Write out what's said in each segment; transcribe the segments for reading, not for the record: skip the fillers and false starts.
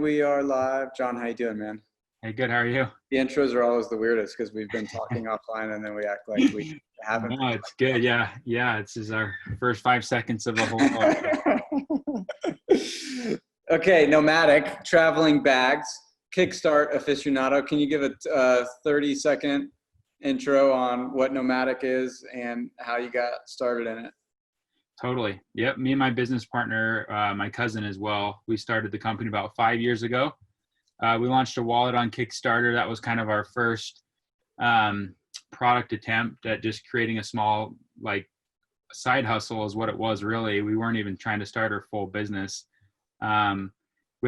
And we are live. John, how you doing, man? Hey, good. How are you? The intros are always the weirdest because we've been talking offline and then we act like we haven't. No, it's good. Yeah. This is our first 5 seconds of a whole. Okay, Nomadic, traveling bags, Kickstart aficionado. Can you give a 30-second intro on what Nomadic is and how you got started in it? Totally. Yep. Me and my business partner, my cousin as well, we started the company about 5 years ago. We launched a wallet on Kickstarter. That was kind of our first product attempt at just creating a small side hustle is what it was really. We weren't even trying to start our full business. We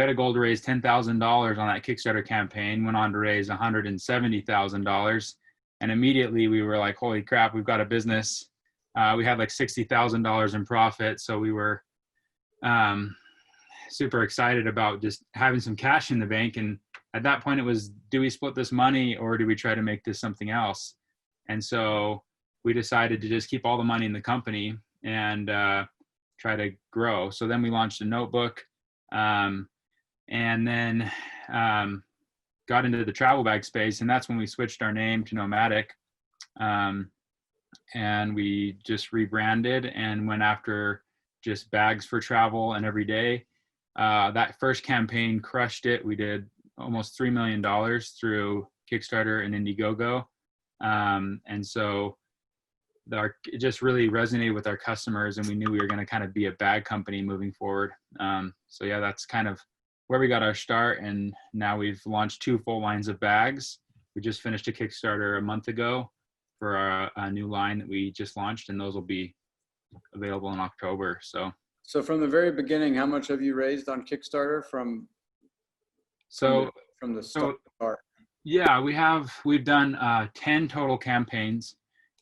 had a goal to raise $10,000 on that Kickstarter campaign, went on to raise $170,000. And immediately we were like, holy crap, we've got a business. We had like $60,000 in profit. So we were super excited about just having some cash in the bank. And at that point it was, do we split this money or do we try to make this something else? And so we decided to just keep all the money in the company and try to grow. So then we launched a notebook and then got into the travel bag space. And that's when we switched our name to Nomatic. And we just rebranded and went after just bags for travel and every day. That first campaign crushed it. We did almost $3 million through Kickstarter and Indiegogo. And so it just really resonated with our customers, and we knew we were going to kind of be a bag company moving forward. So yeah, that's kind of where we got our start. And now we've launched 2 full lines of bags. We just finished a Kickstarter a month ago for a new line that we just launched, and those will be available in October. So from the very beginning, how much have you raised on Kickstarter from the start? Yeah, we've done 10 total campaigns,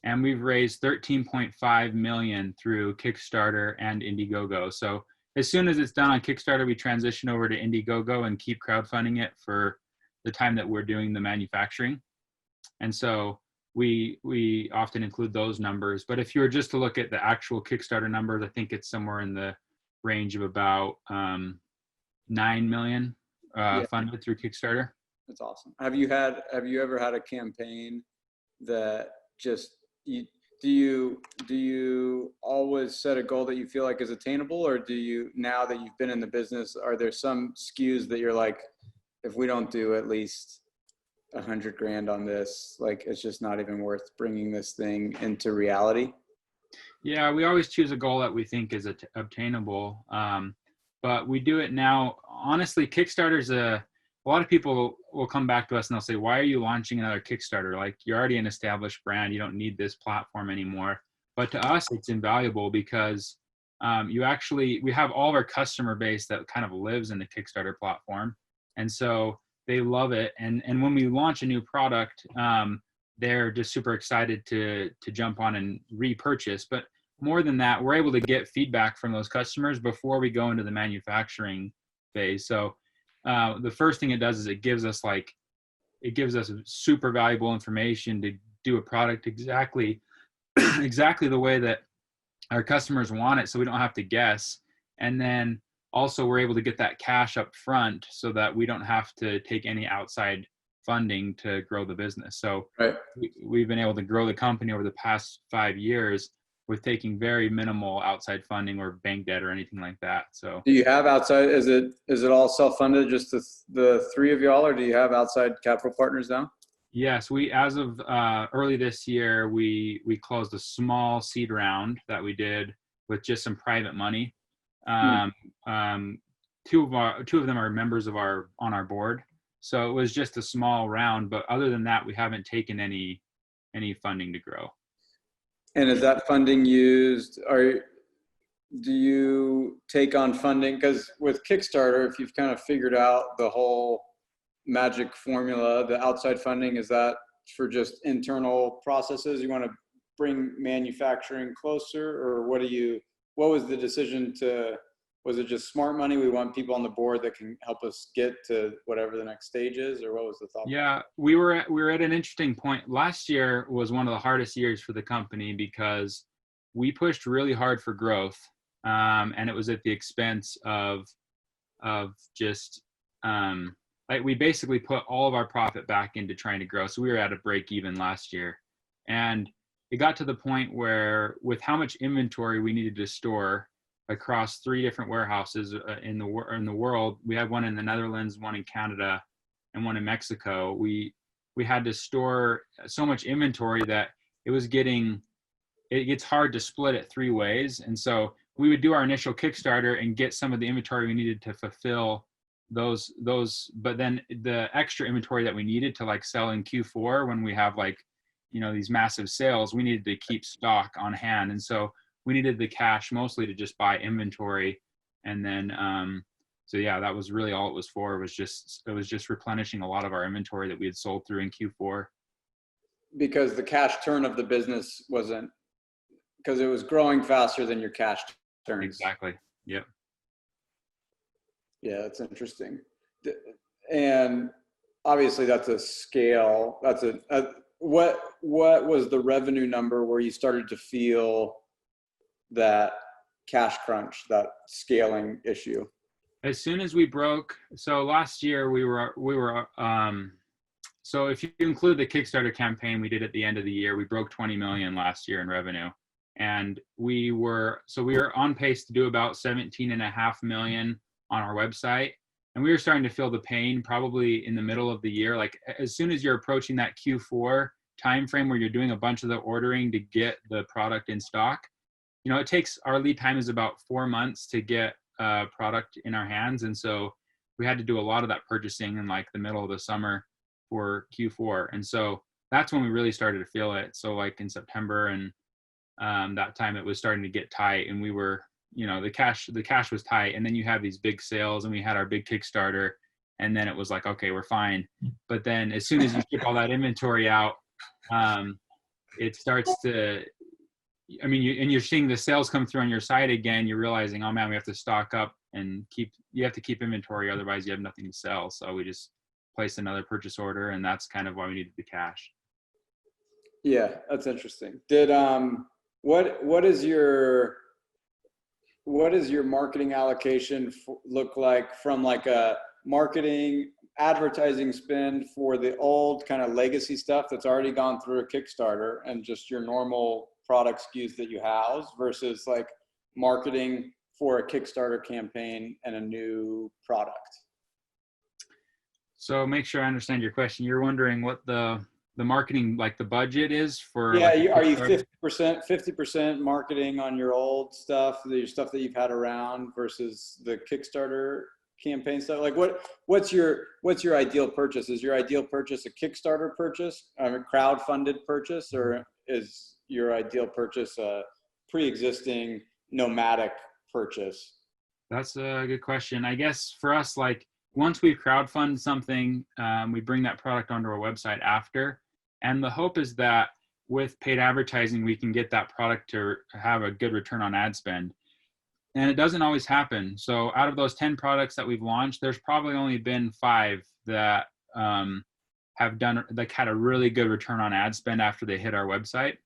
and we've raised 13.5 million through Kickstarter and Indiegogo. So as soon as it's done on Kickstarter, we transition over to Indiegogo and keep crowdfunding it for the time that we're doing the manufacturing. And so we often include those numbers. But if you were just to look at the actual Kickstarter numbers, I think it's somewhere in the range of about 9 million funded through Kickstarter. That's awesome. Have you ever had a campaign that just do you always set a goal that you feel like is attainable, or do you, now that you've been in the business, are there some SKUs that you're like, if we don't do at least 100 grand on this, like it's just not even worth bringing this thing into reality? Yeah, we always choose a goal that we think is obtainable. But we do it now. Honestly, Kickstarter's a lot of people will come back to us and they'll say, why are you launching another Kickstarter? Like, you're already an established brand. You don't need this platform anymore. But to us, it's invaluable because we have all of our customer base that kind of lives in the Kickstarter platform. And so they love it. And when we launch a new product, they're just super excited to jump on and repurchase. But more than that, we're able to get feedback from those customers before we go into the manufacturing phase. So the first thing it does is it gives us super valuable information to do a product exactly the way that our customers want it, so we don't have to guess. And then also we're able to get that cash up front so that we don't have to take any outside funding to grow the business. So right. We've been able to grow the company over the past 5 years with taking very minimal outside funding or bank debt or anything like that. So do you have outside, is it all self-funded, just the 3 of y'all, or do you have outside capital partners now? Yes, as of early this year, we closed a small seed round that we did with just some private money. Two of them are members on our board. So it was just a small round, but other than that, we haven't taken any funding to grow. And is that funding used, do you take on funding? Because with Kickstarter, if you've kind of figured out the whole magic formula, the outside funding, is that for just internal processes? You want to bring manufacturing closer, or what was the decision was it just smart money? We want people on the board that can help us get to whatever the next stage is, or what was the thought? Yeah, we were at an interesting point. Last year was one of the hardest years for the company because we pushed really hard for growth, and it was at the expense of just like we basically put all of our profit back into trying to grow. So we were at a break even last year, and it got to the point where with how much inventory we needed to store across 3 different warehouses in the world, we had one in the Netherlands, one in Canada, and one in Mexico. We had to store so much inventory that it gets hard to split it 3 ways. And so we would do our initial Kickstarter and get some of the inventory we needed to fulfill those, but then the extra inventory that we needed to like sell in Q4 when we have like, these massive sales, we needed to keep stock on hand. And so we needed the cash mostly to just buy inventory. And then, so yeah, that was really all it was for. It was just replenishing a lot of our inventory that we had sold through in Q4. Because the cash turn of the business because it was growing faster than your cash turns. Exactly. Yep. Yeah, that's interesting. And obviously that's a scale. That's what was the revenue number where you started to feel that cash crunch, that scaling issue? As soon as we broke, so last year we were so if you include the Kickstarter campaign we did at the end of the year, we broke 20 million last year in revenue. And we were on pace to do about 17.5 million on our website. And we were starting to feel the pain probably in the middle of the year. Like as soon as you're approaching that Q4 timeframe where you're doing a bunch of the ordering to get the product in stock, our lead time is about 4 months to get product in our hands. And so we had to do a lot of that purchasing in like the middle of the summer for Q4. And so that's when we really started to feel it. So like in September and that time it was starting to get tight, and we were, the cash was tight. And then you have these big sales, and we had our big Kickstarter, and then it was like, okay, we're fine. But then as soon as you ship all that inventory out, it starts to, and you're seeing the sales come through on your site again, you're realizing, oh man, we have to stock up and you have to keep inventory, otherwise you have nothing to sell. So we just placed another purchase order, and that's kind of why we needed the cash. Yeah, that's interesting. What is your marketing allocation look like from like a marketing advertising spend for the old kind of legacy stuff that's already gone through a Kickstarter and just your normal product SKUs that you house versus like marketing for a Kickstarter campaign and a new product? So make sure I understand your question. You're wondering what the marketing, like the budget is for? Yeah, like are you 50% marketing on your old stuff, your stuff that you've had around versus the Kickstarter campaign stuff? Like what's your ideal purchase? Is your ideal purchase a Kickstarter purchase, a crowdfunded purchase, or is your ideal purchase a pre-existing Nomatic purchase? That's a good question. I guess for us, like once we crowdfund something, we bring that product onto our website after. And the hope is that with paid advertising, we can get that product to have a good return on ad spend. And it doesn't always happen. So out of those 10 products that we've launched, there's probably only been 5 that have done, like had a really good return on ad spend after they hit our website,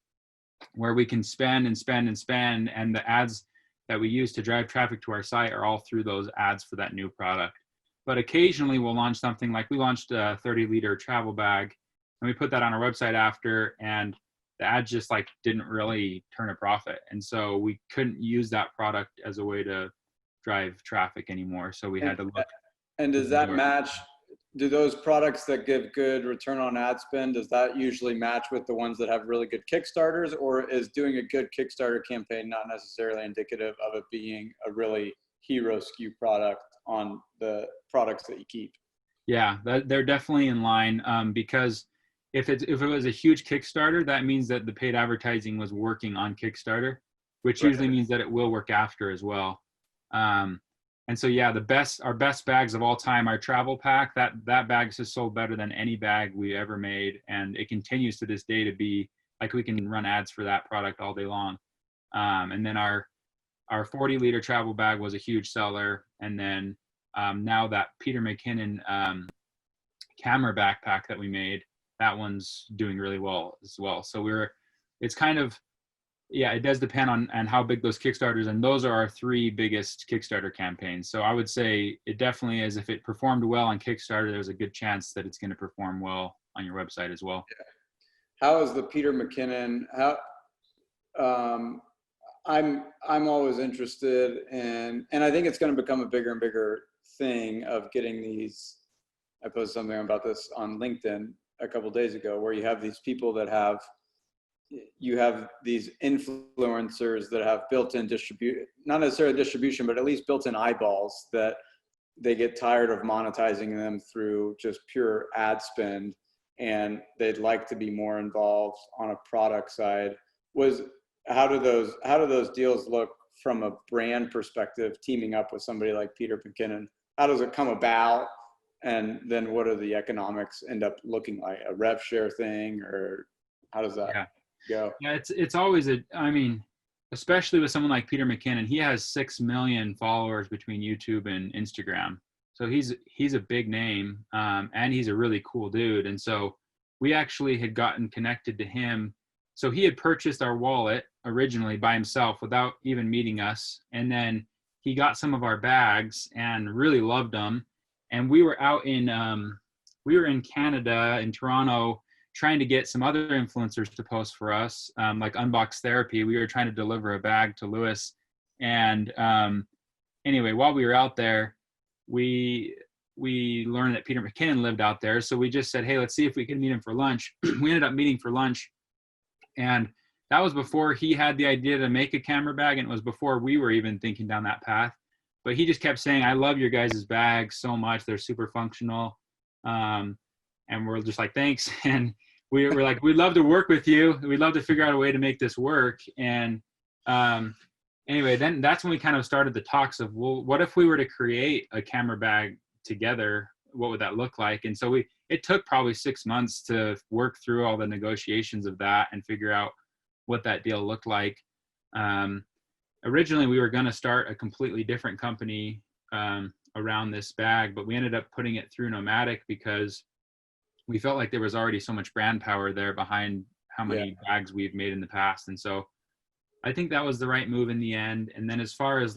where we can spend and spend and spend. And the ads that we use to drive traffic to our site are all through those ads for that new product. But occasionally we'll launch something like we launched a 30-liter travel bag, and we put that on our website after, and the ad just like didn't really turn a profit. And so we couldn't use that product as a way to drive traffic anymore. So we had to look. And does that match, do those products that give good return on ad spend, does that usually match with the ones that have really good Kickstarters, or is doing a good Kickstarter campaign not necessarily indicative of it being a really hero SKU product on the products that you keep? Yeah, they're definitely in line, because if it was a huge Kickstarter, that means that the paid advertising was working on Kickstarter, which usually means that it will work after as well. And so yeah, our best bags of all time, our travel pack, that bag has sold better than any bag we ever made, and it continues to this day to be like, we can run ads for that product all day long. And then our 40-liter travel bag was a huge seller. And then now that Peter McKinnon camera backpack that we made, that one's doing really well as well. So it's kind of Yeah, it does depend on how big those Kickstarters, and those are our 3 biggest Kickstarter campaigns. So I would say it definitely is. If it performed well on Kickstarter, there's a good chance that it's going to perform well on your website as well. How is the Peter McKinnon? Um, I'm always interested in, and I think it's going to become a bigger and bigger thing of getting these. I posted something about this on LinkedIn a couple of days ago, where you have these people that have these influencers that have built-in not necessarily distribution, but at least built-in eyeballs that they get tired of monetizing them through just pure ad spend, and they'd like to be more involved on a product side. How do those deals look from a brand perspective, teaming up with somebody like Peter McKinnon? How does it come about? And then what do the economics end up looking like? A rev share thing, or how does that go? Yeah, it's always I mean, especially with someone like Peter McKinnon, he has 6 million followers between YouTube and Instagram. So he's a big name, and he's a really cool dude. And so we actually had gotten connected to him. So he had purchased our wallet originally by himself without even meeting us. And then he got some of our bags and really loved them. And we were out in Canada, in Toronto, trying to get some other influencers to post for us, like Unbox Therapy. We were trying to deliver a bag to Lewis. And anyway, while we were out there, we learned that Peter McKinnon lived out there. So we just said, hey, let's see if we can meet him for lunch. We ended up meeting for lunch. And that was before he had the idea to make a camera bag, and it was before we were even thinking down that path. But he just kept saying, I love your guys' bags so much. They're super functional. And we're just like, thanks. And we were like, we'd love to work with you. We'd love to figure out a way to make this work. And anyway, then that's when we kind of started the talks of, well, what if we were to create a camera bag together? What would that look like? And so it took probably 6 months to work through all the negotiations of that and figure out what that deal looked like. Originally, we were going to start a completely different company around this bag, but we ended up putting it through Nomatic because we felt like there was already so much brand power there behind how many bags we've made in the past. And so I think that was the right move in the end. And then as far as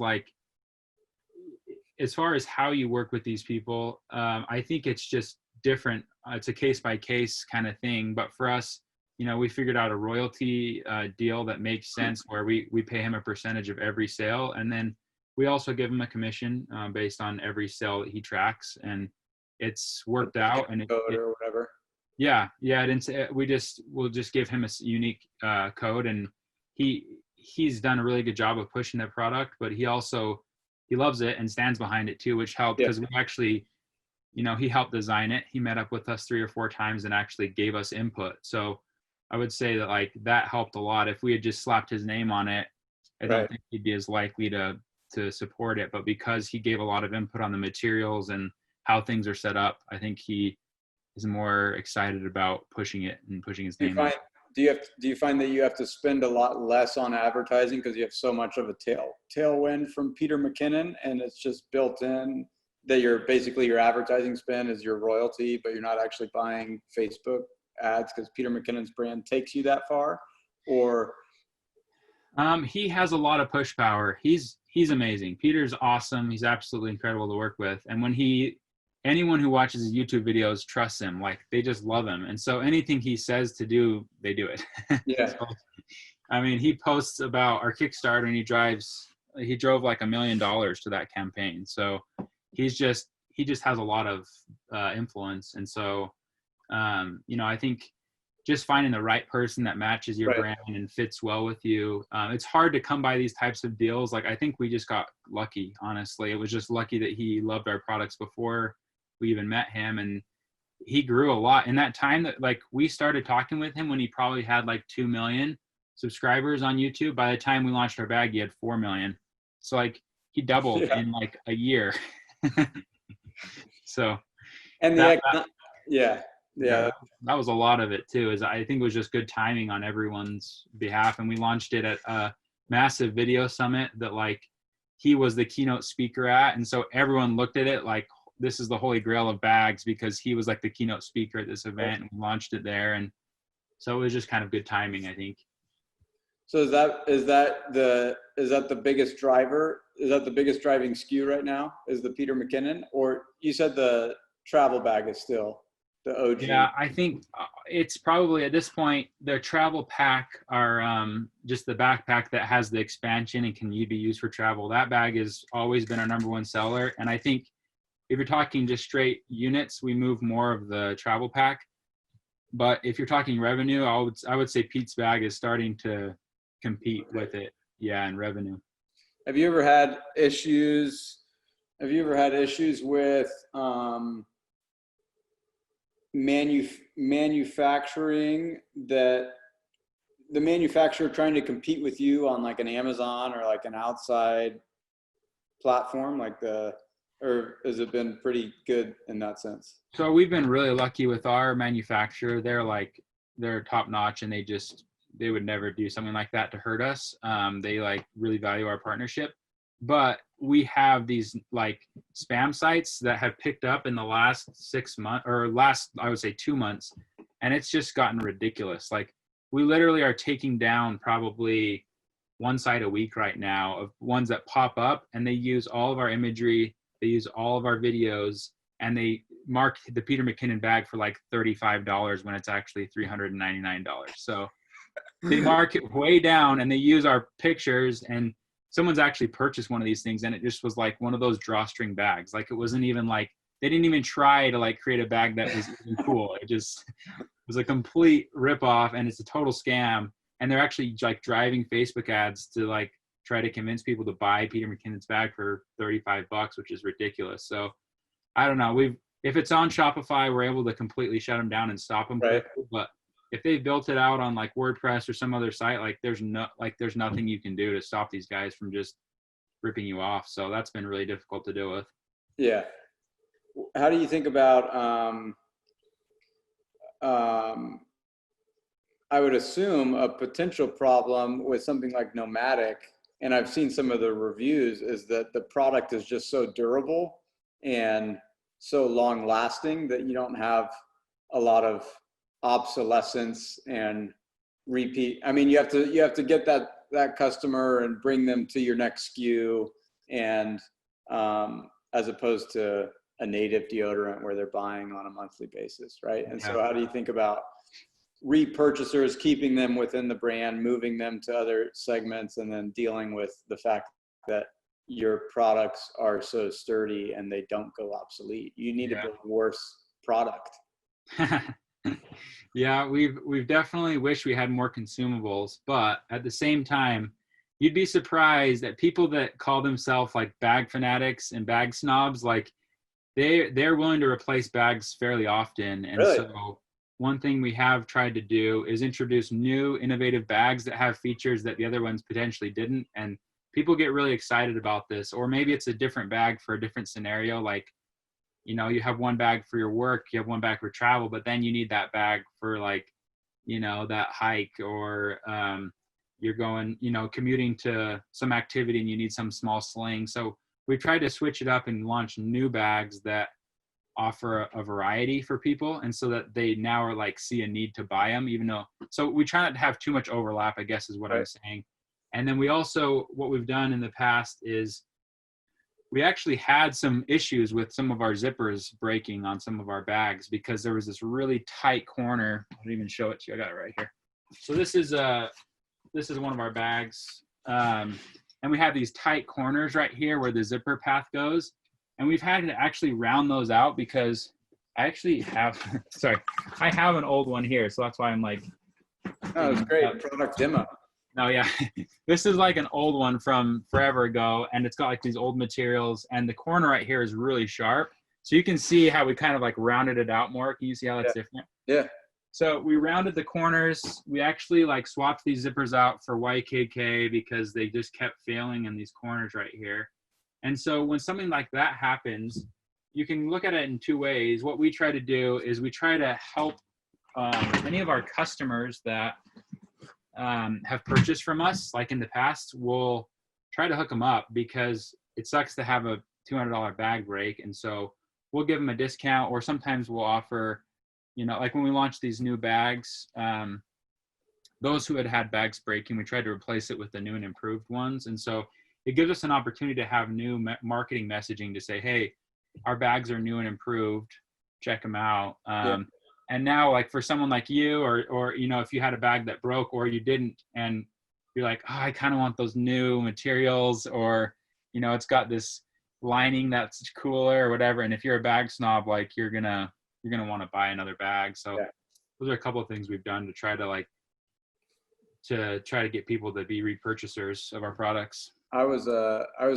how you work with these people, I think it's just different. It's a case by case kind of thing. But for us, we figured out a royalty deal that makes sense, where we pay him a percentage of every sale. And then we also give him a commission based on every sale that he tracks. And it's worked out. And or whatever. Yeah. We'll just give him a unique code. And he's done a really good job of pushing that product, but he loves it and stands behind it too, which helped because we actually, he helped design it. He met up with us 3 or 4 times and actually gave us input. So I would say that that helped a lot. If we had just slapped his name on it, I don't think he'd be as likely to support it. But because he gave a lot of input on the materials and how things are set up, I think he is more excited about pushing it and pushing his name. Do you find that you have to spend a lot less on advertising because you have so much of a tailwind from Peter McKinnon, and it's just built in that your advertising spend is your royalty, but you're not actually buying Facebook ads because Peter McKinnon's brand takes you that far? Or he has a lot of push power. He's amazing. Peter's awesome. He's absolutely incredible to work with. And anyone who watches his YouTube videos trusts him. They just love him. And so anything he says to do, they do it. Yeah. So, I mean, he posts about our Kickstarter, and he drove like $1 million to that campaign. So he just has a lot of influence. And so, I think just finding the right person that matches your brand and fits well with you. It's hard to come by these types of deals. I think we just got lucky, honestly. It was just lucky that he loved our products before we even met him. And he grew a lot in that time that we started talking with him when he probably had 2 million subscribers on YouTube. By the time we launched our bag, he had 4 million. So he doubled in a year. So, and that was a lot of it too. I think it was just good timing on everyone's behalf. And we launched it at a massive video summit that he was the keynote speaker at. And so everyone looked at it this is the holy grail of bags, because he was the keynote speaker at this event, and we launched it there. And so it was just kind of good timing, I think. So is that the biggest driver? Is that the biggest driving SKU right now? Is the Peter McKinnon, or you said the travel bag is still the OG? Yeah, I think it's probably at this point the travel pack are just the backpack that has the expansion and can be used for travel. That bag has always been our number one seller, and I think if you're talking just straight units, we move more of the travel pack. But if you're talking revenue, I would say Pete's bag is starting to compete with it. Yeah, in revenue. Have you ever had issues? Have you ever had issues with manufacturing, that the manufacturer trying to compete with you on like an Amazon or like an outside platform, or has it been pretty good in that sense? So we've been really lucky with our manufacturer. They're top notch, and they would never do something like that to hurt us. They like really value our partnership. But we have these like spam sites that have picked up in the last 6 months, or I would say 2 months, and it's just gotten ridiculous. Like we literally are taking down probably one site a week right now of ones that pop up, and they use all of our imagery, they use all of our videos, and they mark the Peter McKinnon bag for like $35 when it's actually $399. So they mark it way down, and they use our pictures, and someone's actually purchased one of these things, and it just was like one of those drawstring bags. Like it wasn't even like, they didn't even try to like create a bag that was even cool. It just was a complete ripoff, and it's a total scam. And they're actually like driving Facebook ads to like try to convince people to buy Peter McKinnon's bag for $35, which is ridiculous. So I don't know. If it's on Shopify, we're able to completely shut them down and stop them. Right. But if they built it out on like WordPress or some other site, like there's nothing you can do to stop these guys from just ripping you off. So that's been really difficult to deal with. Yeah. How do you think about, I would assume a potential problem with something like Nomatic, and I've seen some of the reviews, is that the product is just so durable and so long lasting that you don't have a lot of obsolescence and repeat. I mean, you have to get that customer and bring them to your next SKU, and as opposed to a native deodorant where they're buying on a monthly basis, right? And so how do you think about repurchasers, keeping them within the brand, moving them to other segments, and then dealing with the fact that your products are so sturdy and they don't go obsolete? You need to build worse product. Yeah, we've definitely wished we had more consumables, but at the same time, you'd be surprised that people that call themselves like bag fanatics and bag snobs, like they're willing to replace bags fairly often. And Really? So one thing we have tried to do is introduce new innovative bags that have features that the other ones potentially didn't, and people get really excited about this. Or maybe it's a different bag for a different scenario, like, you know, you have one bag for your work, you have one bag for travel, but then you need that bag for like, you know, that hike, or you're going, you know, commuting to some activity and you need some small sling. So we tried to switch it up and launch new bags that offer a variety for people, and so that they now are like see a need to buy them, even though, so we try not to have too much overlap, I guess is what I'm saying. And then we also, what we've done in the past is we actually had some issues with some of our zippers breaking on some of our bags, because there was this really tight corner. I'll even show it to you. I got it right here. So this is one of our bags. And we have these tight corners right here where the zipper path goes. And we've had to actually round those out, because I actually have, I have an old one here. So that's why I'm like. Oh, it's great. Product demo. No, yeah. This is like an old one from forever ago, and it's got like these old materials, and the corner right here is really sharp. So you can see how we kind of like rounded it out more. Can you see how that's different? Yeah. So we rounded the corners. We actually like swapped these zippers out for YKK because they just kept failing in these corners right here. And so when something like that happens, you can look at it in two ways. What we try to do is we try to help any of our customers that have purchased from us, like in the past, we'll try to hook them up, because it sucks to have a $200 bag break. And so we'll give them a discount, or sometimes we'll offer, you know, like when we launch these new bags, those who had bags breaking, we tried to replace it with the new and improved ones. And so it gives us an opportunity to have new marketing messaging to say, hey, our bags are new and improved, check them out. And now, like for someone like you, or you know, if you had a bag that broke or you didn't, and you're like, oh, I kind of want those new materials, or you know, it's got this lining that's cooler or whatever. And if you're a bag snob, like you're gonna want to buy another bag. So those are a couple of things we've done to try to get people to be repurchasers of our products. I was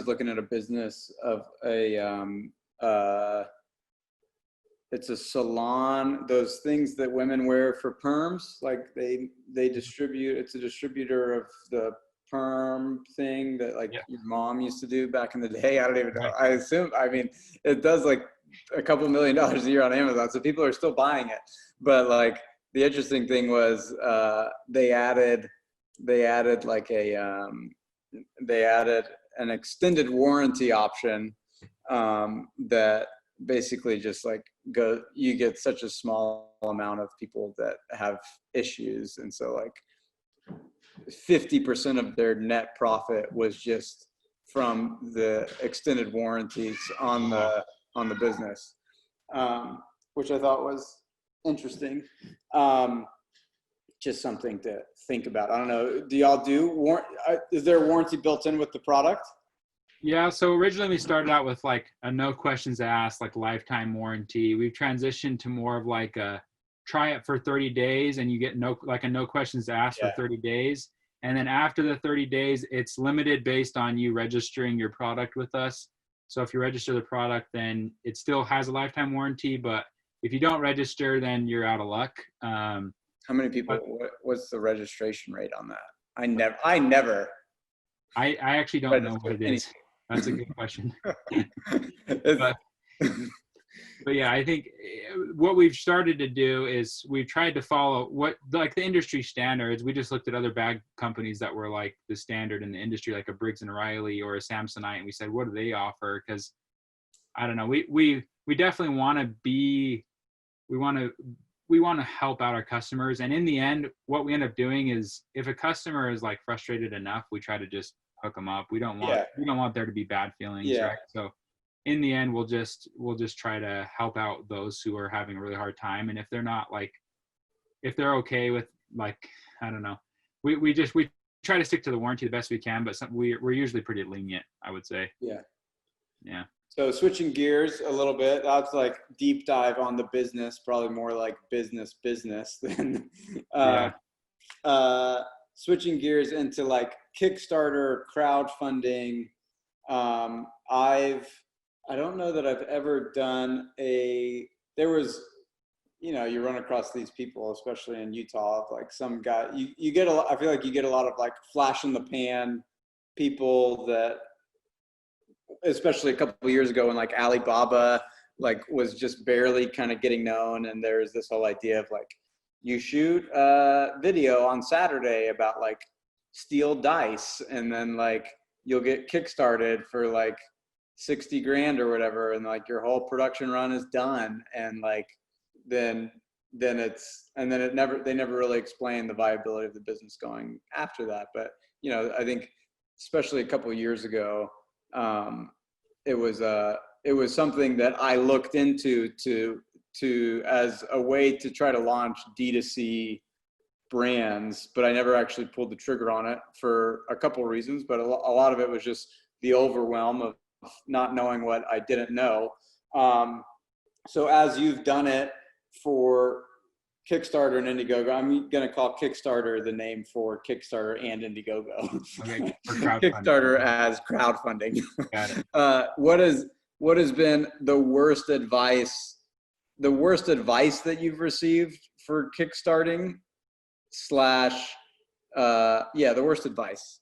looking at a business of it's a salon, those things that women wear for perms, like they distribute, it's a distributor of the perm thing that like your mom used to do back in the day. I don't even know. I assume, I mean, it does like a couple $1 million a year on Amazon. So people are still buying it. But like the interesting thing was they added an extended warranty option that basically just like you get such a small amount of people that have issues. And so like 50% of their net profit was just from the extended warranties on the business, which I thought was interesting. Just something to think about. I don't know. Do y'all is there a warranty built in with the product? Yeah. So originally we started out with like a no questions asked, like lifetime warranty. We've transitioned to more of like a try it for 30 days and you get no questions asked for 30 days. And then after the 30 days, it's limited based on you registering your product with us. So if you register the product, then it still has a lifetime warranty. But if you don't register, then you're out of luck. How many people, what's the registration rate on that? I actually don't know what it is. That's a good question. But yeah, I think what we've started to do is we've tried to follow what like the industry standards. We just looked at other bag companies that were like the standard in the industry, like a Briggs and Riley or a Samsonite, and we said, what do they offer? Because I don't know, we definitely want to we want to help out our customers. And in the end, what we end up doing is if a customer is like frustrated enough, we try to just hook them up. We don't want there to be bad feelings, right? So in the end, we'll just try to help out those who are having a really hard time. And if they're not like, if they're okay with like, I don't know, we try to stick to the warranty the best we can, but we're usually pretty lenient, I would say. Yeah. So switching gears a little bit, that's like deep dive on the business, probably more like business than switching gears into like Kickstarter, crowdfunding. I don't know that I've ever done there was, you know, you run across these people, especially in Utah, like some guy, you get I feel like you get a lot of like flash in the pan people that, especially a couple of years ago when like Alibaba like was just barely kind of getting known. And there's this whole idea of like, you shoot a video on Saturday about like steel dice and then like you'll get kickstarted for like 60 grand or whatever. And like your whole production run is done. And like, they never really explain the viability of the business going after that. But, you know, I think especially a couple of years ago, it was something that I looked into to as a way to try to launch D2C brands, but I never actually pulled the trigger on it for a couple of reasons. But a lot of it was just the overwhelm of not knowing what I didn't know. So as you've done it for Kickstarter and Indiegogo, I'm going to call Kickstarter the name for Kickstarter and Indiegogo. Okay, Kickstarter as crowdfunding. Got it. What has been the worst advice that you've received for kickstarting the worst advice?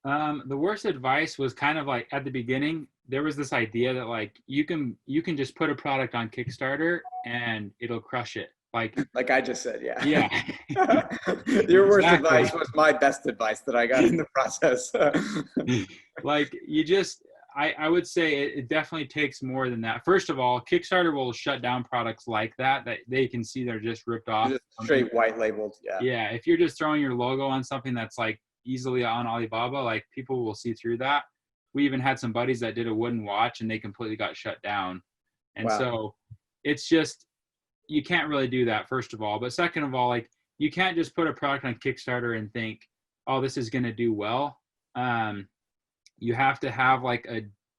The worst advice was kind of like at the beginning, there was this idea that like you can just put a product on Kickstarter and it'll crush it. Like I just said, yeah. Yeah. Your worst advice was my best advice that I got in the process. Like I would say it definitely takes more than that. First of all, Kickstarter will shut down products like that they can see they're just ripped off. Just straight white labeled. Yeah. Yeah. If you're just throwing your logo on something that's like easily on Alibaba, like people will see through that. We even had some buddies that did a wooden watch and they completely got shut down. And Wow. so it's just, you can't really do that, first of all. But second of all, like you can't just put a product on Kickstarter and think, oh, this is going to do well. You have to have like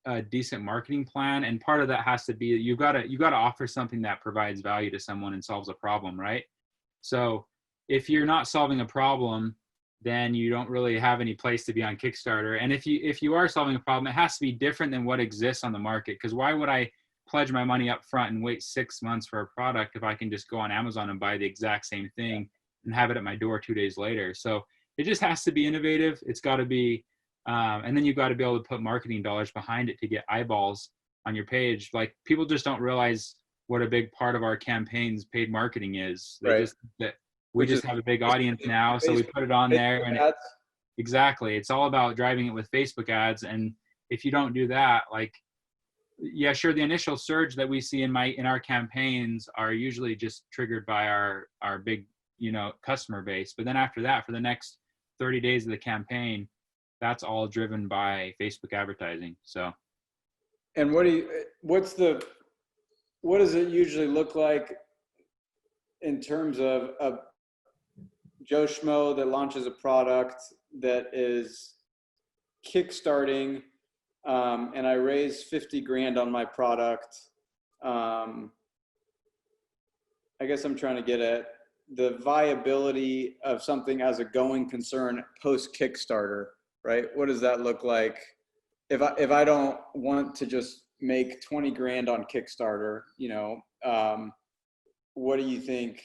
a decent marketing plan. And part of that has to be, you've got to offer something that provides value to someone and solves a problem, right? So if you're not solving a problem, then you don't really have any place to be on Kickstarter. And if you are solving a problem, it has to be different than what exists on the market. Because why would I pledge my money up front and wait 6 months for a product if I can just go on Amazon and buy the exact same thing and have it at my door 2 days later? So it just has to be innovative. It's got to be, and then you've got to be able to put marketing dollars behind it to get eyeballs on your page. Like people just don't realize what a big part of our campaigns paid marketing is. They just that we just have a big audience now, so we put it on there, and exactly, it's all about driving it with Facebook ads. And if you don't do that, like, yeah, sure, the initial surge that we see in our campaigns are usually just triggered by our big, customer base. But then after that, for the next 30 days of the campaign, that's all driven by Facebook advertising. So, and what does it usually look like in terms of a Joe Schmo that launches a product that is kickstarting, and I raise 50 grand on my product? I guess I'm trying to get at the viability of something as a going concern post Kickstarter, right? What does that look like if I don't want to just make 20 grand on Kickstarter? What do you think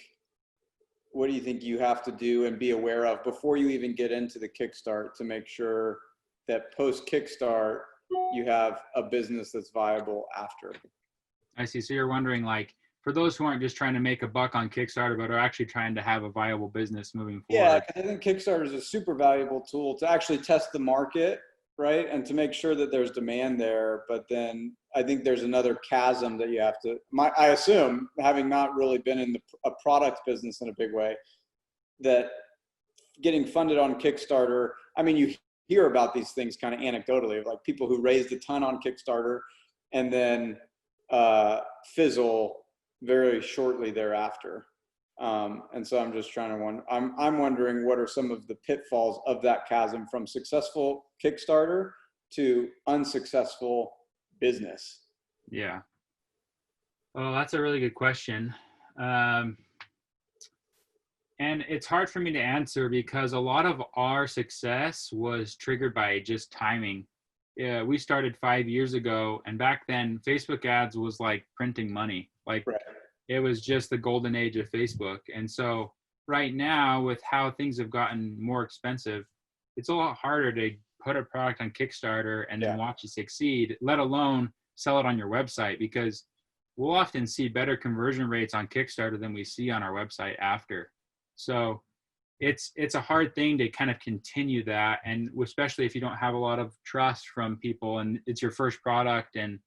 you have to do and be aware of before you even get into the Kickstart to make sure that post Kickstart you have a business that's viable after? I see. So you're wondering, like, for those who aren't just trying to make a buck on Kickstarter, but are actually trying to have a viable business moving forward. Yeah, I think Kickstarter is a super valuable tool to actually test the market, right? And to make sure that there's demand there. But then I think there's another chasm that you have to, I assume, having not really been in a product business in a big way, that getting funded on Kickstarter, I mean, you hear about these things kind of anecdotally, like people who raised a ton on Kickstarter and then fizzle very shortly thereafter. And so I'm just trying to I'm wondering what are some of the pitfalls of that chasm from successful Kickstarter to unsuccessful business? Yeah. Well, that's a really good question. And it's hard for me to answer because a lot of our success was triggered by just timing. Yeah, we started 5 years ago, and back then Facebook ads was like printing money. Like right. It was just the golden age of Facebook. And so right now, with how things have gotten more expensive, it's a lot harder to put a product on Kickstarter and then watch it succeed, let alone sell it on your website, because we'll often see better conversion rates on Kickstarter than we see on our website after. So it's a hard thing to kind of continue that. And especially if you don't have a lot of trust from people and it's your first product and,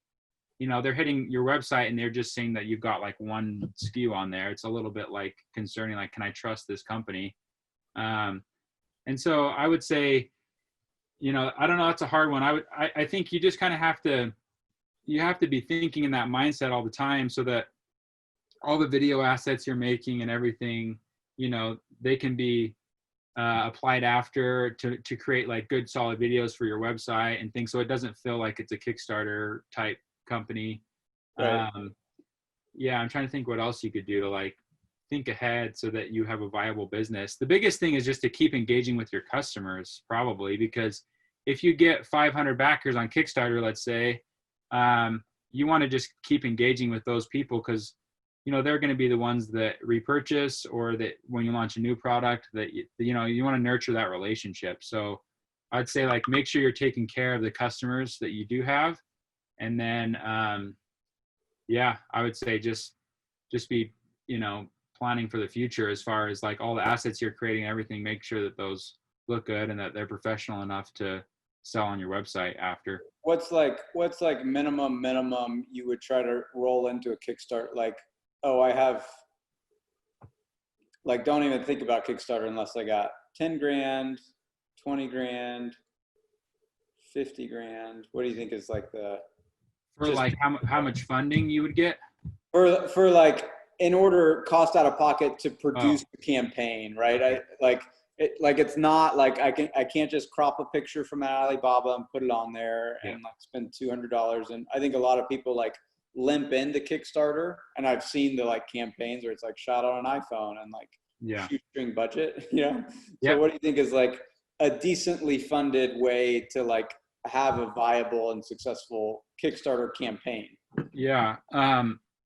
they're hitting your website and they're just saying that you've got like one SKU on there. It's a little bit like concerning, like, can I trust this company? And so I would say, I don't know, it's a hard one. I think you just kind of have to be thinking in that mindset all the time so that all the video assets you're making and everything, they can be applied after to create like good solid videos for your website and things. So it doesn't feel like it's a Kickstarter type company. Right. I'm trying to think what else you could do to like think ahead so that you have a viable business. The biggest thing is just to keep engaging with your customers, probably, because if you get 500 backers on Kickstarter, let's say, you want to just keep engaging with those people because they're going to be the ones that repurchase, or that when you launch a new product that you want to nurture that relationship. So I'd say, like, make sure you're taking care of the customers that you do have. And then, I would say just be, planning for the future as far as like all the assets you're creating, everything, make sure that those look good and that they're professional enough to sell on your website after. What's like minimum you would try to roll into a Kickstarter? Like, oh, I have, like, don't even think about Kickstarter unless I got 10 grand, 20 grand, 50 grand. What do you think is like the, For just like how much funding you would get? for like, in order cost out of pocket to Oh, produce the campaign, right? okay. It's not like I can't just crop a picture from Alibaba and put it on there Yeah. and like spend $200. And I think a lot of people like limp into Kickstarter, and I've seen the like campaigns where it's like shot on an iPhone and like Yeah. shoestring budget, you know? Yeah. So what do you think is like a decently funded way to like have a viable and successful Kickstarter campaign? Yeah.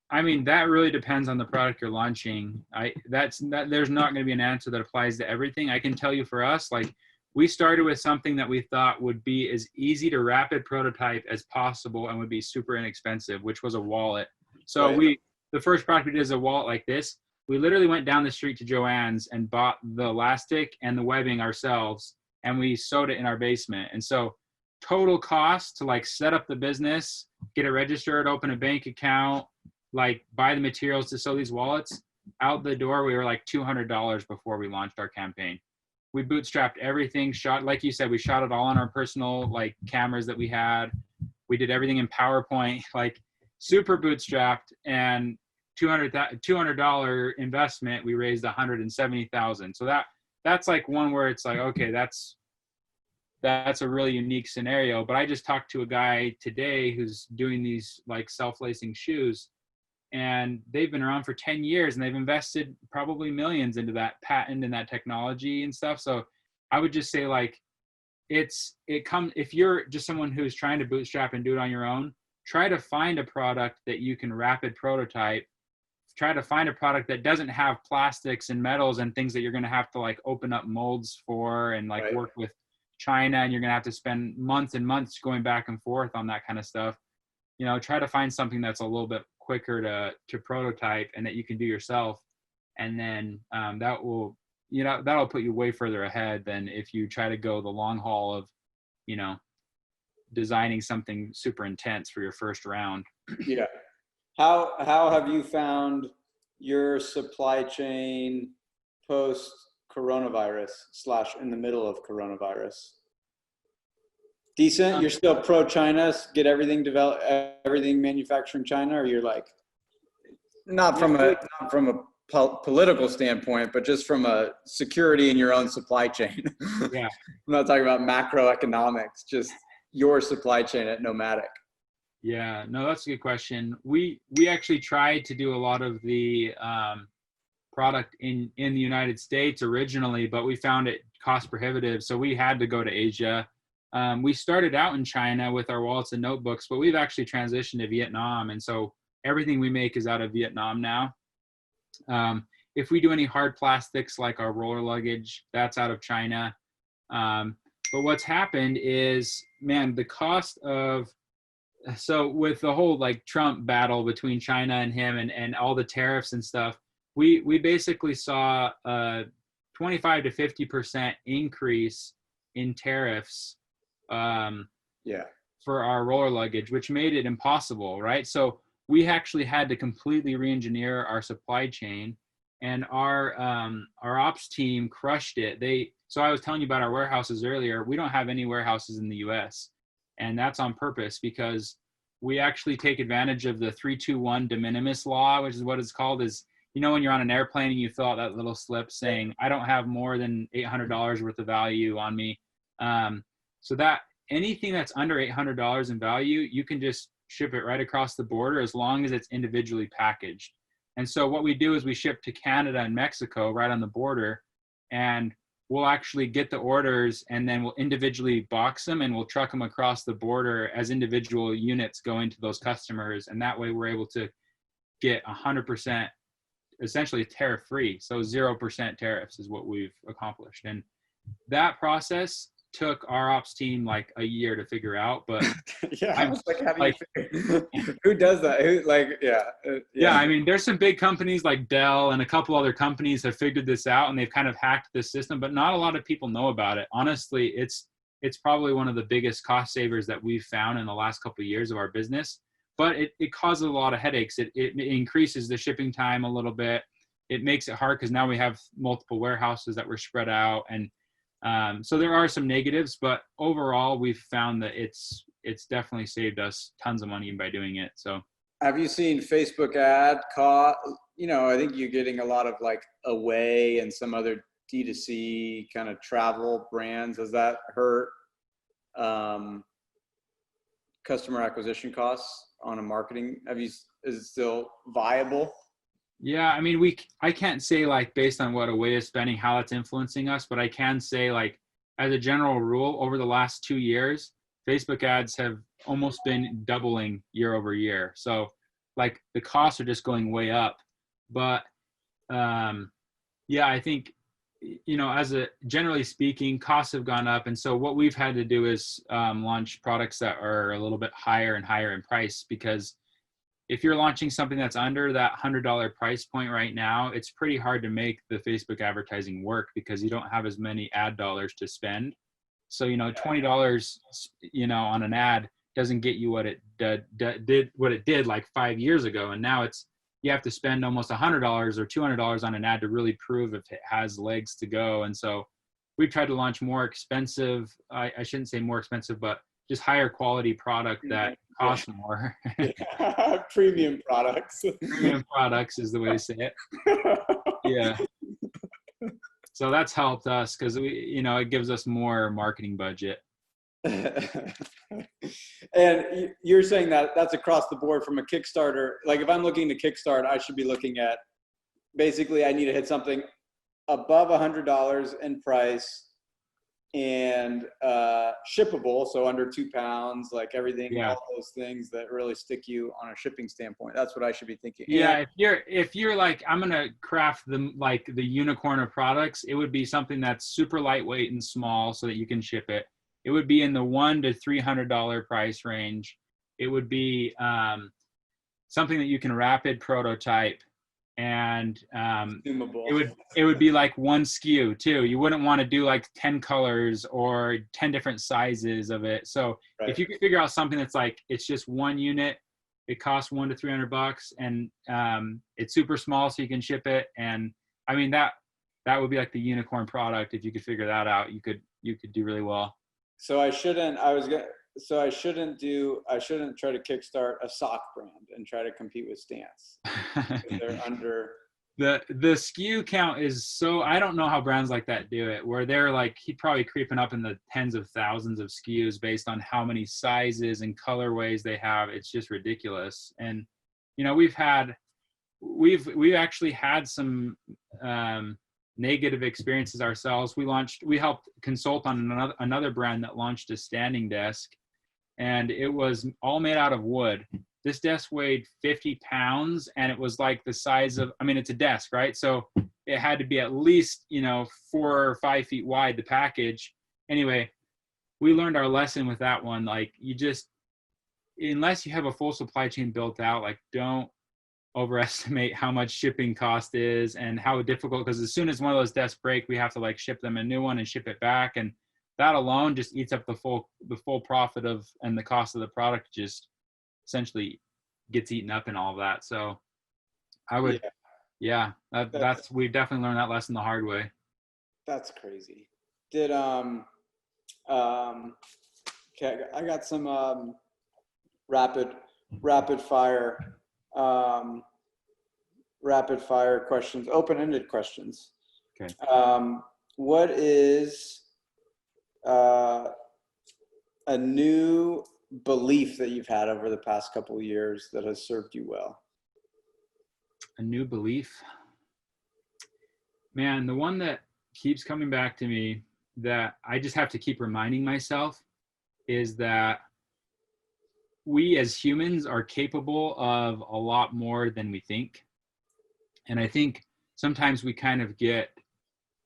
I mean, that really depends on the product you're launching. There's not going to be an answer that applies to everything. I can tell you for us, like, we started with something that we thought would be as easy to rapid prototype as possible and would be super inexpensive, which was a wallet. So Right. the first product we did is a wallet like this. We literally went down the street to Joann's and bought the elastic and the webbing ourselves, and we sewed it in our basement. And so total cost to like set up the business, get it registered, open a bank account, like buy the materials to sew these wallets, out the door we were like $200 before we launched our campaign. We bootstrapped everything, like you said, we shot it all on our personal like cameras that we had. We did everything in PowerPoint, like super bootstrapped, and $200 investment, we raised $170,000. So that's like one where it's like, okay, that's a really unique scenario. But I just talked to a guy today who's doing these like self-lacing shoes, and they've been around for 10 years and they've invested probably millions into that patent and that technology and stuff. So I would just say, like, if you're just someone who's trying to bootstrap and do it on your own, try to find a product that you can rapid prototype. Try to find a product that doesn't have plastics and metals and things that you're going to have to like open up molds for and like work with China, and you're going to have to spend months and months going back and forth on that kind of stuff. You know, try to find something that's a little bit quicker to prototype and that you can do yourself. And then that'll put you way further ahead than if you try to go the long haul of, you know, designing something super intense for your first round. Yeah. How have you found your supply chain post coronavirus / in the middle of coronavirus? Decent? You're still pro China, get everything everything manufactured in China, or you're like, not from a political standpoint, but just from a security in your own supply chain? Yeah. I'm not talking about macroeconomics, just your supply chain at Nomatic. Yeah, no, that's a good question. We actually tried to do a lot of the product in the United States originally, but we found it cost prohibitive, so we had to go to Asia. We started out in China with our wallets and notebooks, but we've actually transitioned to Vietnam, and so everything we make is out of Vietnam now. If we do any hard plastics like our roller luggage, that's out of China. But what's happened is, man, the cost of, so with the whole like Trump battle between China and him and all the tariffs and stuff, we basically saw a 25 to 50% increase in tariffs for our roller luggage, which made it impossible, right? So we actually had to completely re-engineer our supply chain, and our ops team crushed it. So I was telling you about our warehouses earlier. We don't have any warehouses in the US, and that's on purpose because we actually take advantage of the 321 de minimis law, which is what it's called. Is, you know, when you're on an airplane and you fill out that little slip saying, I don't have more than $800 worth of value on me. So that anything that's under $800 in value, you can just ship it right across the border as long as it's individually packaged. And so what we do is we ship to Canada and Mexico right on the border, and we'll actually get the orders and then we'll individually box them and we'll truck them across the border as individual units going to those customers. And that way we're able to get 100% essentially tariff free. So 0% tariffs is what we've accomplished. And that process took our ops team like a year to figure out, but I was like, who does that? Yeah, I mean, there's some big companies like Dell and a couple other companies have figured this out and they've kind of hacked this system, but not a lot of people know about it. Honestly, it's it's probably one of the biggest cost savers that we've found in the last couple of years of our business. But it causes a lot of headaches. It increases the shipping time a little bit. It makes it hard because now we have multiple warehouses that were spread out. And so there are some negatives, but overall we've found that it's definitely saved us tons of money by doing it. So have you seen Facebook ad cost? You know, I think you're getting a lot of like Away and some other D2C kind of travel brands. Has that hurt customer acquisition costs on a marketing? Is it still viable? Yeah, I mean, I can't say like based on what Away is spending, how it's influencing us, but I can say like as a general rule, over the last 2 years, Facebook ads have almost been doubling year over year. So like the costs are just going way up. But yeah, I think, you know, generally speaking, costs have gone up. And so what we've had to do is launch products that are a little bit higher and higher in price, because if you're launching something that's under that $100 price point right now, it's pretty hard to make the Facebook advertising work because you don't have as many ad dollars to spend. So, you know, $20, you know, on an ad doesn't get you what it did like 5 years ago. And now you have to spend almost $100 or $200 on an ad to really prove if it has legs to go. And so we tried to launch more expensive, I shouldn't say more expensive, but just higher quality product that costs more. Yeah. Premium products. Premium products is the way to say it. Yeah. So that's helped us because it gives us more marketing budget. And you're saying that that's across the board from a Kickstarter. Like if I'm looking to Kickstart, I should be looking at basically I need to hit something above $100 in price and shippable, so under 2 pounds, like everything, all those things that really stick you on a shipping standpoint. That's what I should be thinking. Yeah, if you're like, I'm gonna craft the unicorn of products, it would be something that's super lightweight and small so that you can ship it. It would be in the $100 to $300 price range. It would be something that you can rapid prototype, and it would be like one SKU too. You wouldn't want to do like 10 colors or 10 different sizes of it. So if you could figure out something that's like, it's just one unit, it costs $100 to $300, and it's super small so you can ship it. And I mean, that would be like the unicorn product. If you could figure that out, you could do really well. So I shouldn't try to kickstart a sock brand and try to compete with Stance. They're under. The SKU count is so, I don't know how brands like that do it, where they're like, he's probably creeping up in the tens of thousands of SKUs based on how many sizes and colorways they have. It's just ridiculous. And, you know, we've actually had some negative experiences ourselves. We helped consult on another brand that launched a standing desk, and it was all made out of wood. This desk weighed 50 pounds, and it was like the size of, I mean, it's a desk, right? So it had to be at least, 4 or 5 feet wide, the package. Anyway, we learned our lesson with that one. Like, unless you have a full supply chain built out, like, don't overestimate how much shipping cost is and how difficult, because as soon as one of those desks break, we have to like ship them a new one and ship it back. And that alone just eats up the full profit and the cost of the product just essentially gets eaten up in all of that. So I would, we've definitely learned that lesson the hard way. That's crazy. Did, okay, I got some rapid fire questions, open-ended questions. Okay. What is a new belief that you've had over the past couple of years that has served you well? A new belief? Man, the one that keeps coming back to me that I just have to keep reminding myself is that we as humans are capable of a lot more than we think. And I think sometimes we kind of get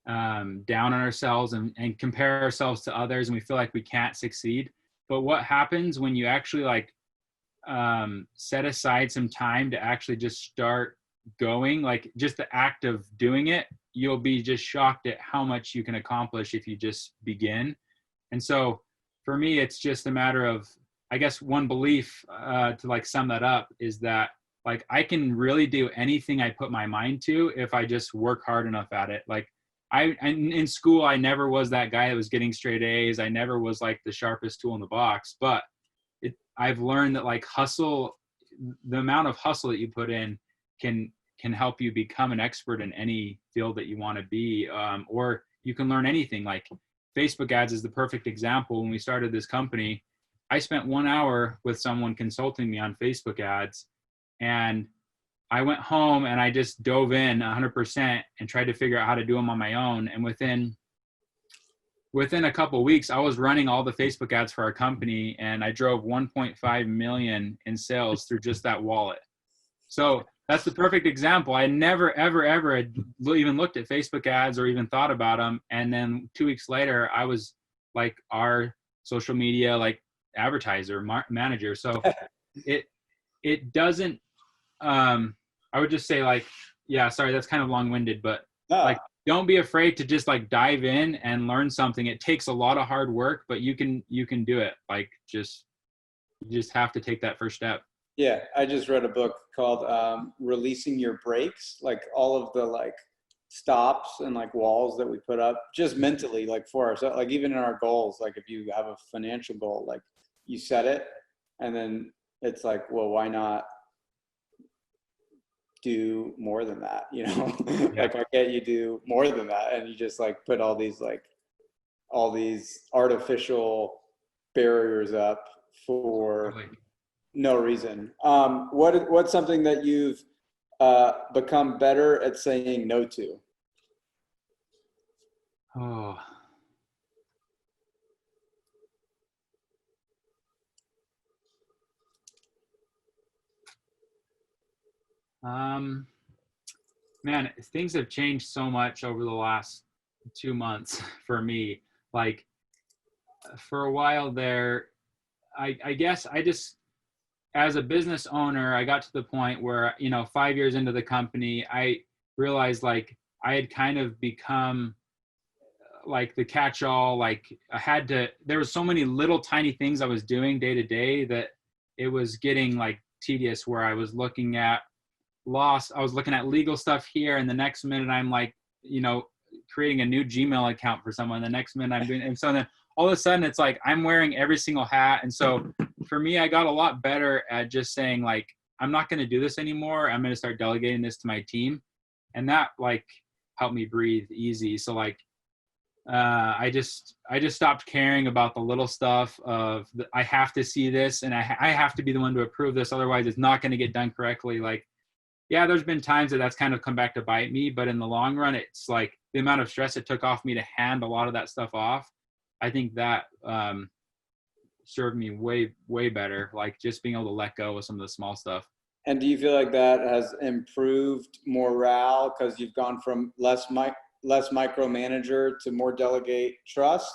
down on ourselves and compare ourselves to others, and we feel like we can't succeed. But what happens when you actually set aside some time to actually just start going, like just the act of doing it, you'll be just shocked at how much you can accomplish if you just begin. And so for me, it's just a matter of, I guess, one belief to like sum that up is that like I can really do anything I put my mind to if I just work hard enough at it. Like in school, I never was that guy that was getting straight A's. I never was like the sharpest tool in the box, but I've learned that like hustle, the amount of hustle that you put in can help you become an expert in any field that you want to be, or you can learn anything. Like Facebook ads is the perfect example. When we started this company, I spent 1 hour with someone consulting me on Facebook ads, and I went home and I just dove in 100% and tried to figure out how to do them on my own. And within a couple of weeks, I was running all the Facebook ads for our company, and I drove 1.5 million in sales through just that wallet. So that's the perfect example. I never, ever, ever had even looked at Facebook ads or even thought about them. And then 2 weeks later, I was like our social media, like advertiser, manager. So it doesn't, I would just say like, yeah, sorry, that's kind of long-winded, but like, don't be afraid to just like dive in and learn something. It takes a lot of hard work, but you can do it. Like you just have to take that first step. Yeah, I just read a book called Releasing Your Brakes, like all of the like stops and like walls that we put up just mentally, like for ourselves, like even in our goals, like if you have a financial goal, like you set it and then it's like, well, why not do more than that, you know? Yeah. Like, why can't you do more than that? And you just like put all these artificial barriers up for no reason. What's something that you've become better at saying no to? Oh. Man, things have changed so much over the last 2 months for me. Like for a while there, I guess I just, as a business owner, I got to the point where, 5 years into the company, I realized like I had kind of become like the catch-all. Like there was so many little tiny things I was doing day to day that it was getting like tedious, where I was looking at legal stuff here, and the next minute I'm like, creating a new Gmail account for someone. The next minute I'm doing, and so then all of a sudden it's like I'm wearing every single hat. And so for me, I got a lot better at just saying like, I'm not going to do this anymore. I'm going to start delegating this to my team. And that like helped me breathe easy. So like, I just stopped caring about the little stuff of I have to see this and I have to be the one to approve this. Otherwise it's not going to get done correctly. Like, yeah, there's been times that's kind of come back to bite me, but in the long run, it's like the amount of stress it took off me to hand a lot of that stuff off. I think that served me way, way better. Like just being able to let go of some of the small stuff. And do you feel like that has improved morale because you've gone from less micromanager to more delegate trust?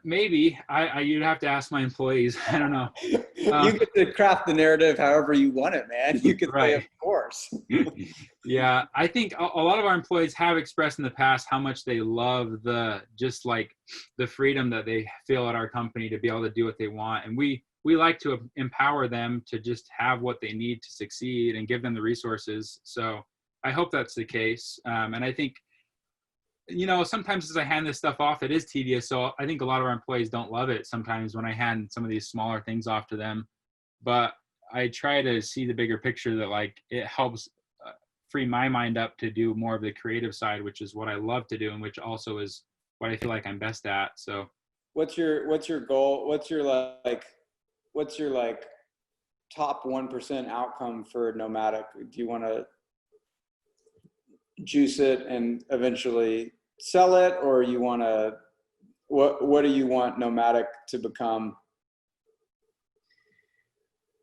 Maybe you'd have to ask my employees. I don't know. You get to craft the narrative however you want it, man. You can say, of course. Yeah, I think a lot of our employees have expressed in the past how much they love the freedom that they feel at our company to be able to do what they want. And we like to empower them to just have what they need to succeed and give them the resources. So I hope that's the case. And I think, sometimes as I hand this stuff off, it is tedious. So I think a lot of our employees don't love it sometimes when I hand some of these smaller things off to them. But I try to see the bigger picture that like it helps free my mind up to do more of the creative side, which is what I love to do and which also is what I feel like I'm best at. So what's your goal? What's your top 1% outcome for Nomatic? Do you want to juice it and eventually sell it, or you want to, what do you want Nomatic to become?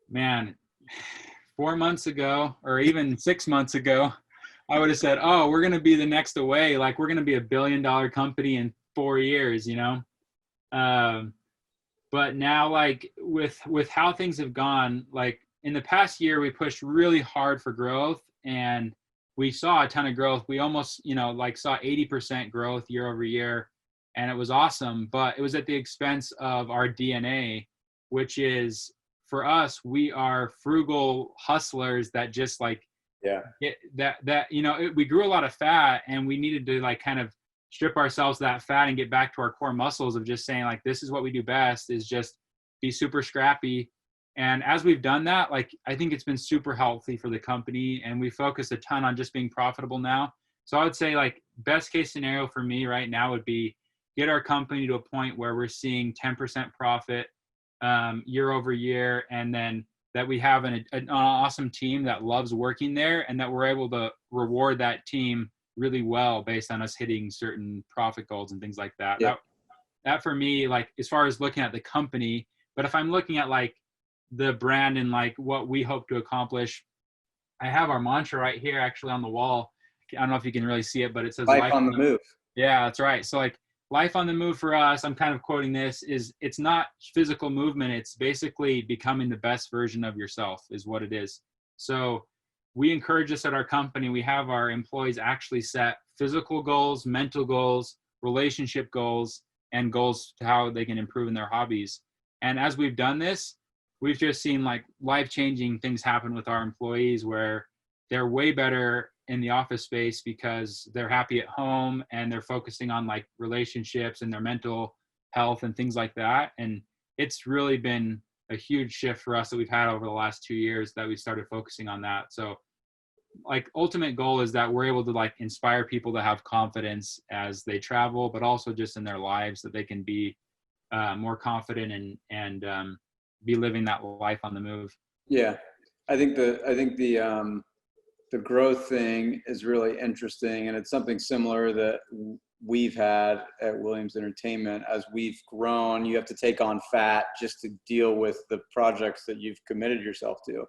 Man, 4 months ago, or even 6 months ago, I would have said, oh, we're going to be the next away. Like we're going to be $1 billion company in 4 years, but now like with how things have gone, like in the past year, we pushed really hard for growth and we saw a ton of growth. We almost, saw 80% growth year over year. and it was awesome, but it was at the expense of our DNA, which is, for us, we are frugal hustlers that just like, Yeah. We grew a lot of fat, and we needed to like kind of strip ourselves of that fat and get back to our core muscles of just saying like, this is what we do best, is just be super scrappy. And as we've done that, like, I think it's been super healthy for the company, and we focus a ton on just being profitable now. So I would say like best case scenario for me right now would be get our company to a point where we're seeing 10% profit year over year, and then that we have an awesome team that loves working there, and that we're able to reward that team really well based on us hitting certain profit goals and things like that. Yeah. That for me, like as far as looking at the company, but if I'm looking at like the brand and like what we hope to accomplish, I have our mantra right here actually on the wall. I don't know if you can really see it, but it says Life on the move. Yeah, that's right. So like life on the move for us, I'm kind of quoting this, is it's not physical movement. It's basically becoming the best version of yourself is what it is. So we encourage this at our company. We have our employees actually set physical goals, mental goals, relationship goals, and goals to how they can improve in their hobbies. And as we've done this, we've just seen like life-changing things happen with our employees where they're way better in the office space because they're happy at home and they're focusing on like relationships and their mental health and things like that. And it's really been a huge shift for us that we've had over the last 2 years that we started focusing on that. So like ultimate goal is that we're able to like inspire people to have confidence as they travel, but also just in their lives, that they can be more confident and be living that life on the move. Yeah. I think the growth thing is really interesting, and it's something similar that we've had at Williams Entertainment. As we've grown, you have to take on fat just to deal with the projects that you've committed yourself to,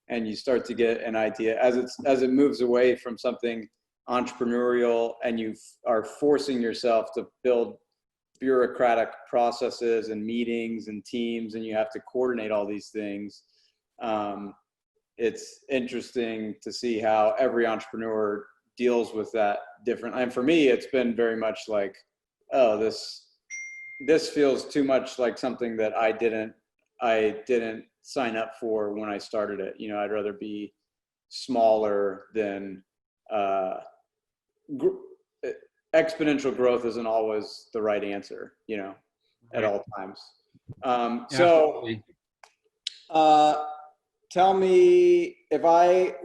and you start to get an idea as it moves away from something entrepreneurial, and you are forcing yourself to build bureaucratic processes and meetings and teams, and you have to coordinate all these things. It's interesting to see how every entrepreneur deals with that different. And for me, it's been very much like, oh, this feels too much like something that I didn't sign up for when I started it. You know, I'd rather be smaller than exponential growth isn't always the right answer, you know, at all times. Tell me, if I'm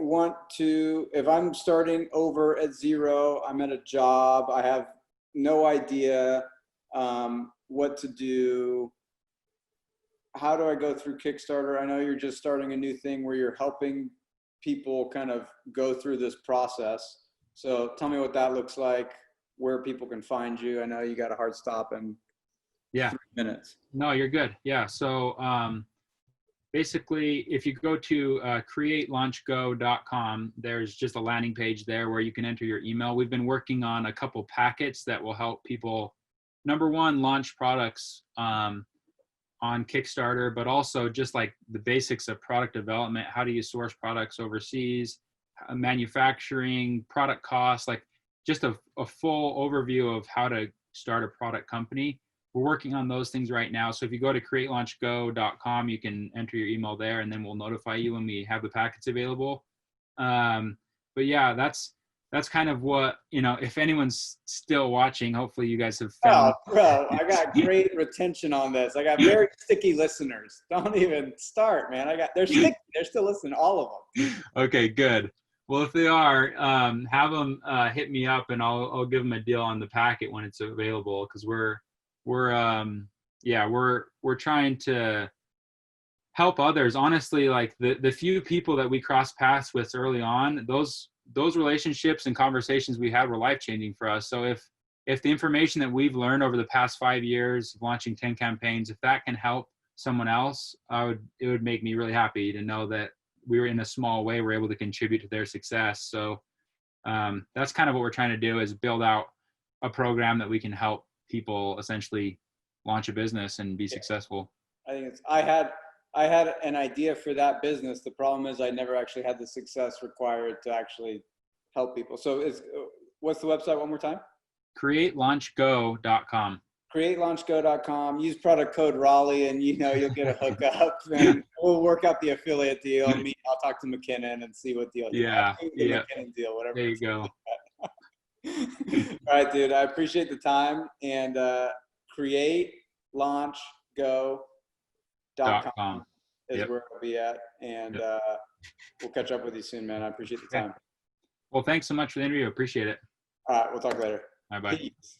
starting over at zero, I'm at a job, I have no idea what to do. How do I go through Kickstarter? I know you're just starting a new thing where you're helping people kind of go through this process. So tell me what that looks like, where people can find you. I know you got a hard stop in 3 minutes. No, you're good. Yeah. So basically, if you go to createlaunchgo.com, there's just a landing page there where you can enter your email. We've been working on a couple packets that will help people, number one, launch products on Kickstarter, but also just like the basics of product development. How do you source products overseas, manufacturing, product costs, like just a full overview of how to start a product company. We're working on those things right now. So if you go to createlaunchgo.com, you can enter your email there, and then we'll notify you when we have the packets available. But yeah, that's kind of what, you know, if anyone's still watching, hopefully you guys have found. Oh, bro, I got great retention on this. I got very sticky listeners. Don't even start, man. They're sticky. They're still listening, all of them. Okay, good. Well, if they are, have them hit me up, and I'll give them a deal on the packet when it's available, because we're trying to help others. Honestly, like the few people that we crossed paths with early on, those relationships and conversations we had were life-changing for us. So if the information that we've learned over the past 5 years launching 10 campaigns, if that can help someone else, it would make me really happy to know that we were, in a small way, we're able to contribute to their success. So that's kind of what we're trying to do, is build out a program that we can help people essentially launch a business and be successful. I think I had an idea for that business. The problem is I never actually had the success required to actually help people. So what's the website one more time? Createlaunchgo.com. createlaunchgo.com, use product code Raleigh, and you'll get a hookup, and we'll work out the affiliate deal. I'll talk to McKinnon and see what deal. Yeah. Yeah. McKinnon deal, whatever. There you go. All right, dude. I appreciate the time, and createlaunchgo.com is where I'll be at, and we'll catch up with you soon, man. I appreciate the time. Well, thanks so much for the interview. Appreciate it. All right, we'll talk later. Bye-bye. Peace.